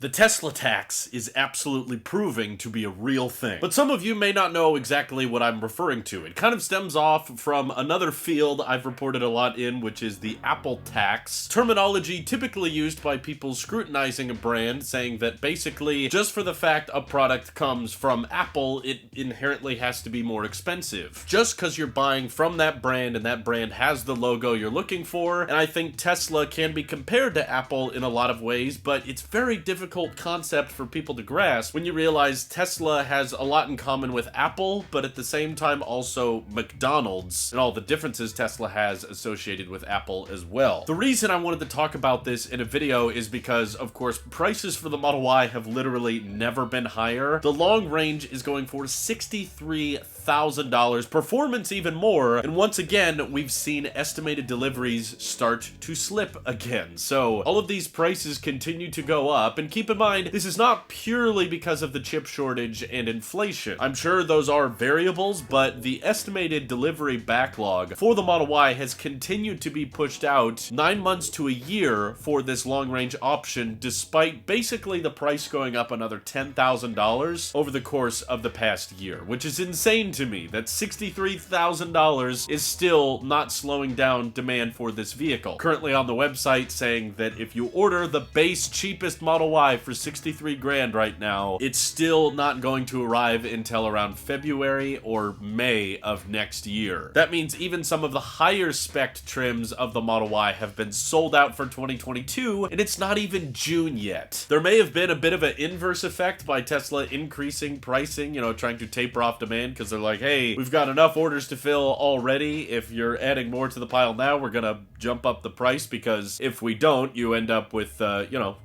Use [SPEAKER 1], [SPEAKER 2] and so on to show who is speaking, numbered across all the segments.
[SPEAKER 1] The Tesla tax is absolutely proving to be a real thing. But some of you may not know exactly what I'm referring to. It kind of stems off from another field I've reported a lot in, which is the Apple tax. Terminology typically used by people scrutinizing a brand, saying that basically, just for the fact a product comes from Apple, it inherently has to be more expensive. Just because you're buying from that brand and that brand has the logo you're looking for, and I think Tesla can be compared to Apple in a lot of ways, but it's very difficult concept for people to grasp when you realize Tesla has a lot in common with Apple, but at the same time also McDonald's and all the differences Tesla has associated with Apple as well. The reason I wanted to talk about this in a video is because, of course, prices for the Model Y have literally never been higher. The long range is going for $63,000, performance even more, and once again, we've seen estimated deliveries start to slip again. So all of these prices continue to go up, and keep in mind, this is not purely because of the chip shortage and inflation. I'm sure those are variables, but the estimated delivery backlog for the Model Y has continued to be pushed out 9 months to a year for this long-range option, despite basically the price going up another $10,000 over the course of the past year, which is insane to me that $63,000 is still not slowing down demand for this vehicle. Currently on the website saying that if you order the base cheapest Model Y for 63 grand right now, it's still not going to arrive until around February or May of next year. That means even some of the higher spec trims of the Model Y have been sold out for 2022, and it's not even June yet. There may have been a bit of an inverse effect by Tesla increasing pricing, trying to taper off demand because they're like, hey, we've got enough orders to fill already. If you're adding more to the pile now, we're gonna jump up the price, because if we don't, you end up with,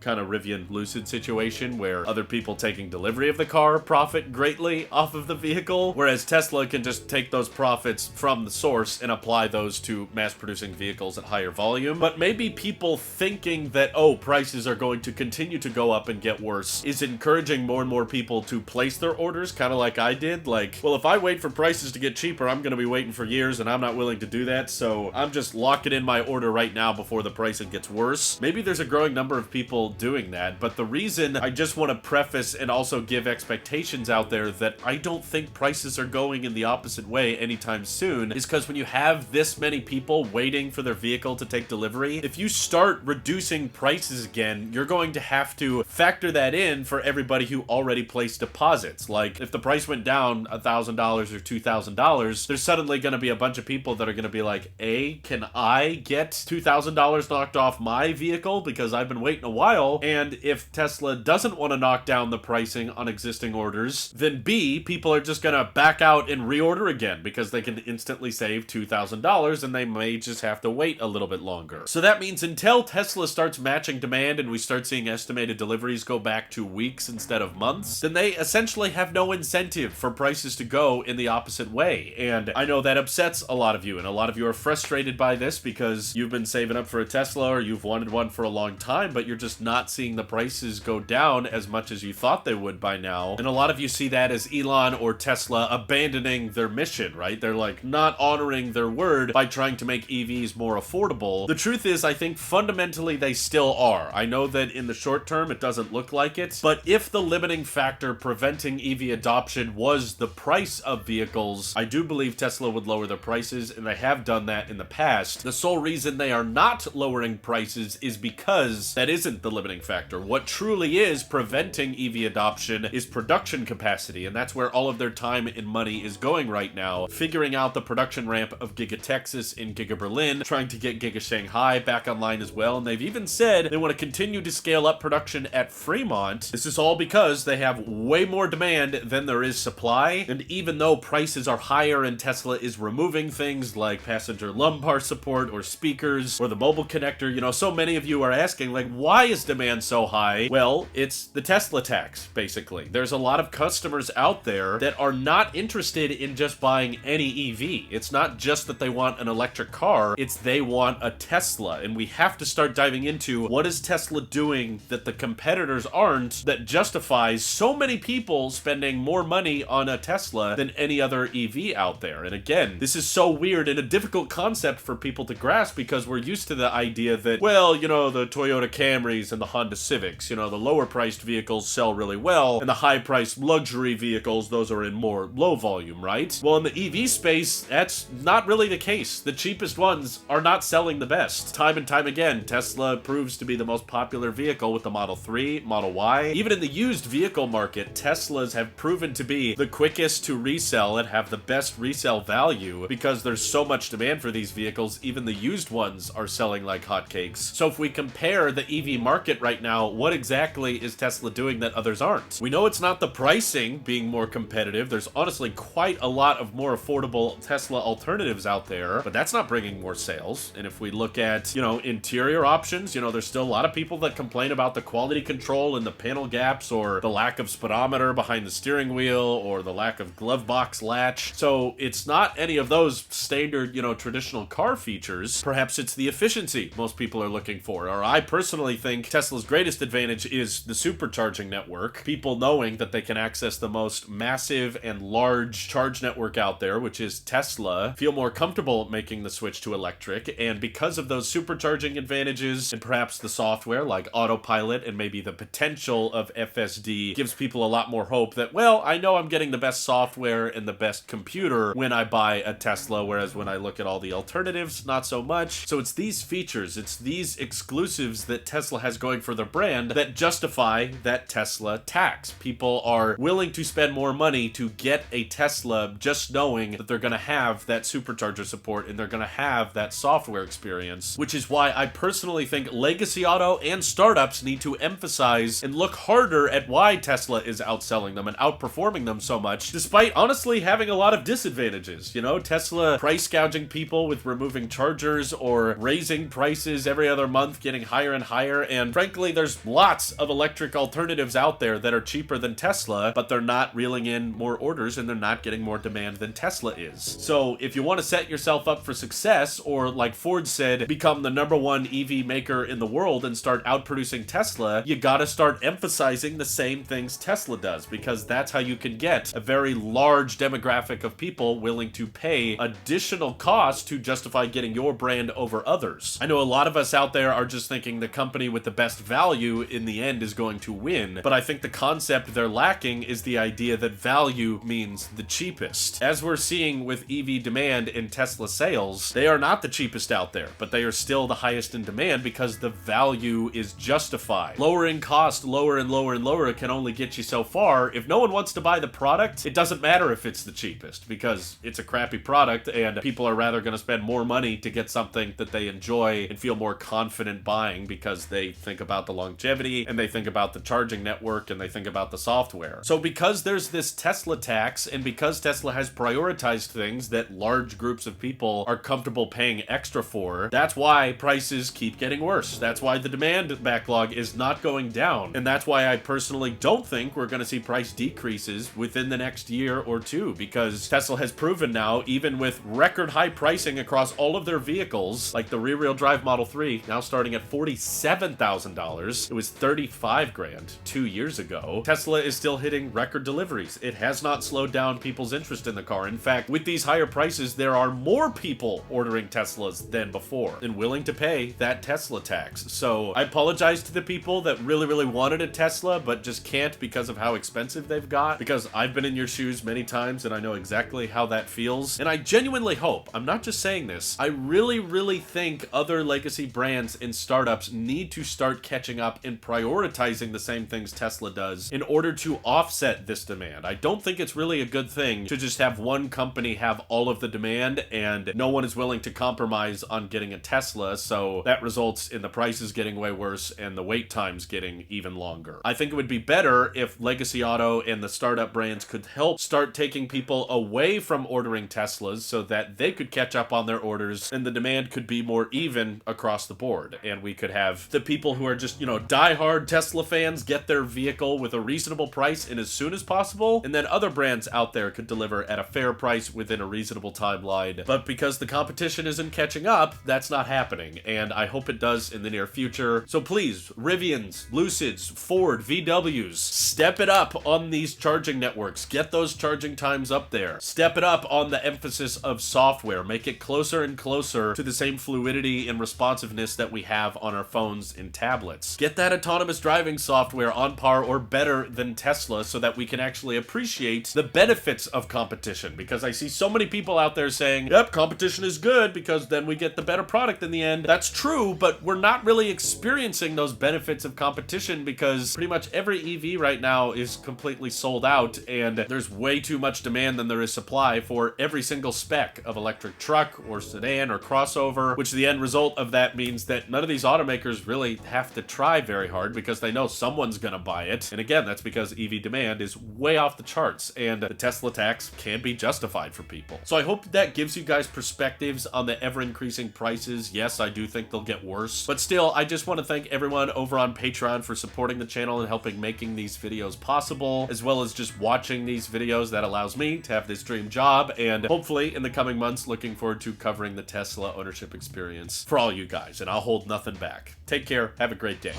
[SPEAKER 1] kind of Rivian Lucid situation where other people taking delivery of the car profit greatly off of the vehicle, whereas Tesla can just take those profits from the source and apply those to mass-producing vehicles at higher volume. But maybe people thinking that, oh, prices are going to continue to go up and get worse is encouraging more and more people to place their orders, kind of like I did. Like, well, if I wait for prices to get cheaper, I'm going to be waiting for years, and I'm not willing to do that, so I'm just locking in my order right now before the pricing gets worse. Maybe there's a growing number of people doing that, but the reason I just want to preface and also give expectations out there that I don't think prices are going in the opposite way anytime soon is because when you have this many people waiting for their vehicle to take delivery, if you start reducing prices again, you're going to have to factor that in for everybody who already placed deposits. Like, if the price went down $1,000 or $2,000, there's suddenly going to be a bunch of people that are going to be like, A, can I get $2,000 knocked off my vehicle because I've been waiting a while? And if Tesla doesn't want to knock down the pricing on existing orders, then B, people are just gonna back out and reorder again because they can instantly save $2,000 and they may just have to wait a little bit longer. So that means until Tesla starts matching demand and we start seeing estimated deliveries go back to weeks instead of months, then they essentially have no incentive for prices to go in the opposite way. And I know that upsets a lot of you, and a lot of you are frustrated by this because you've been saving up for a Tesla or you've wanted one for a long time, but you're just not seeing the prices go down as much as you thought they would by now. And a lot of you see that as Elon or Tesla abandoning their mission, right? They're like not honoring their word by trying to make EVs more affordable. The truth is, I think fundamentally they still are. I know that in the short term it doesn't look like it, but if the limiting factor preventing EV adoption was the price of vehicles, I do believe Tesla would lower their prices, and they have done that in the past. The sole reason they are not lowering prices is because that isn't the limiting factor. What truly is preventing EV adoption is production capacity, and that's where all of their time and money is going right now, figuring out the production ramp of Giga Texas and Giga Berlin, trying to get Giga Shanghai back online as well, and they've even said they want to continue to scale up production at Fremont. This is all because they have way more demand than there is supply, and even though prices are higher and Tesla is removing things like passenger lumbar support or speakers or the mobile connector, so many of you are asking, like, why is demand so high? Well, it's the Tesla tax, basically. There's a lot of customers out there that are not interested in just buying any EV. It's not just that they want an electric car, it's they want a Tesla, and we have to start diving into what is Tesla doing that the competitors aren't that justifies so many people spending more money on a Tesla than any other EV out there. And again, this is so weird and a difficult concept for people to grasp because we're used to the idea that, well, the Toyota Camrys and the Honda Civics, specs, you know, the lower priced vehicles sell really well, and the high priced luxury vehicles, those are in more low volume, right? Well, in the EV space, that's not really the case. The cheapest ones are not selling the best. Time and time again, Tesla proves to be the most popular vehicle with the Model 3, Model Y. Even in the used vehicle market, Teslas have proven to be the quickest to resell and have the best resale value because there's so much demand for these vehicles, even the used ones are selling like hotcakes. So if we compare the EV market right now, what exactly is Tesla doing that others aren't? We know it's not the pricing being more competitive. There's honestly quite a lot of more affordable Tesla alternatives out there, but that's not bringing more sales. And if we look at, you know, interior options, you know, there's still a lot of people that complain about the quality control and the panel gaps or the lack of speedometer behind the steering wheel or the lack of glove box latch. So it's not any of those standard, you know, traditional car features. Perhaps it's the efficiency most people are looking for. Or I personally think Tesla's greatest advantage is the supercharging network. People knowing that they can access the most massive and large charge network out there, which is Tesla, feel more comfortable making the switch to electric. And because of those supercharging advantages and perhaps the software like autopilot and maybe the potential of FSD gives people a lot more hope that, well, I know I'm getting the best software and the best computer when I buy a Tesla, whereas when I look at all the alternatives, not so much. So it's these features, it's these exclusives that Tesla has going for their brand that justify that Tesla tax. People are willing to spend more money to get a Tesla just knowing that they're going to have that supercharger support and they're going to have that software experience, which is why I personally think legacy auto and startups need to emphasize and look harder at why Tesla is outselling them and outperforming them so much, despite honestly having a lot of disadvantages. You know, Tesla price gouging people with removing chargers or raising prices every other month, getting higher and higher, and frankly, there's lots of electric alternatives out there that are cheaper than Tesla, but they're not reeling in more orders and they're not getting more demand than Tesla is. So if you want to set yourself up for success, or like Ford said, become the #1 EV maker in the world and start outproducing Tesla, you gotta start emphasizing the same things Tesla does, because that's how you can get a very large demographic of people willing to pay additional costs to justify getting your brand over others. I know a lot of us out there are just thinking the company with the best value in the end is going to win, but I think the concept they're lacking is the idea that value means the cheapest. As we're seeing with EV demand and Tesla sales, they are not the cheapest out there, but they are still the highest in demand because the value is justified. Lowering cost lower and lower and lower can only get you so far. If no one wants to buy the product, it doesn't matter if it's the cheapest because it's a crappy product and people are rather going to spend more money to get something that they enjoy and feel more confident buying because they think about the longevity and they think about the charging network and they think about the software. So because there's this Tesla tax and because Tesla has prioritized things that large groups of people are comfortable paying extra for, that's why prices keep getting worse. That's why the demand backlog is not going down. And that's why I personally don't think we're going to see price decreases within the next year or two, because Tesla has proven now, even with record high pricing across all of their vehicles, like the rear-wheel drive Model 3, now starting at $47,000. It was $35,000 2 years ago. Tesla is still hitting record deliveries. It has not slowed down people's interest in the car. In fact, with these higher prices, there are more people ordering Teslas than before and willing to pay that Tesla tax. So I apologize to the people that really wanted a Tesla but just can't because of how expensive they've got, because I've been in your shoes many times and I know exactly how that feels. And I genuinely hope, I'm not just saying this, I really think other legacy brands and startups need to start catching up and prioritizing the same things Tesla does in order to offset this demand. I don't think it's really a good thing to just have one company have all of the demand and no one is willing to compromise on getting a Tesla, so that results in the prices getting way worse and the wait times getting even longer. I think it would be better if Legacy Auto and the startup brands could help start taking people away from ordering Teslas so that they could catch up on their orders and the demand could be more even across the board. And we could have the people who are just, you know, diehard Tesla fans get their vehicle with a reasonable price and as soon as possible, and then other brands out there could deliver at a fair price within a reasonable timeline. But because the competition isn't catching up, that's not happening, and I hope it does in the near future. So please, Rivians, Lucids, Ford, VWs, step it up on these charging networks. Get those charging times up there. Step it up on the emphasis of software. Make it closer and closer to the same fluidity and responsiveness that we have on our phones and tablets. Get that autonomous driving software on par or better than Tesla so that we can actually appreciate the benefits of competition. Because I see so many people out there saying, yep, competition is good because then we get the better product in the end. That's true, but we're not really experiencing those benefits of competition because pretty much every EV right now is completely sold out, and there's way too much demand than there is supply for every single spec of electric truck or sedan or crossover, which the end result of that means that none of these automakers really have to try very hard because they know someone's gonna buy it. And again, that's because EV demand is way off the charts, and the Tesla tax can be justified for people. So I hope that gives you guys perspectives on the ever-increasing prices. Yes, I do think they'll get worse, but still, I just want to thank everyone over on Patreon for supporting the channel and helping making these videos possible, as well as just watching these videos. That allows me to have this dream job, and hopefully in the coming months, looking forward to covering the Tesla ownership experience for all you guys, and I'll hold nothing back. Take care, have a great day.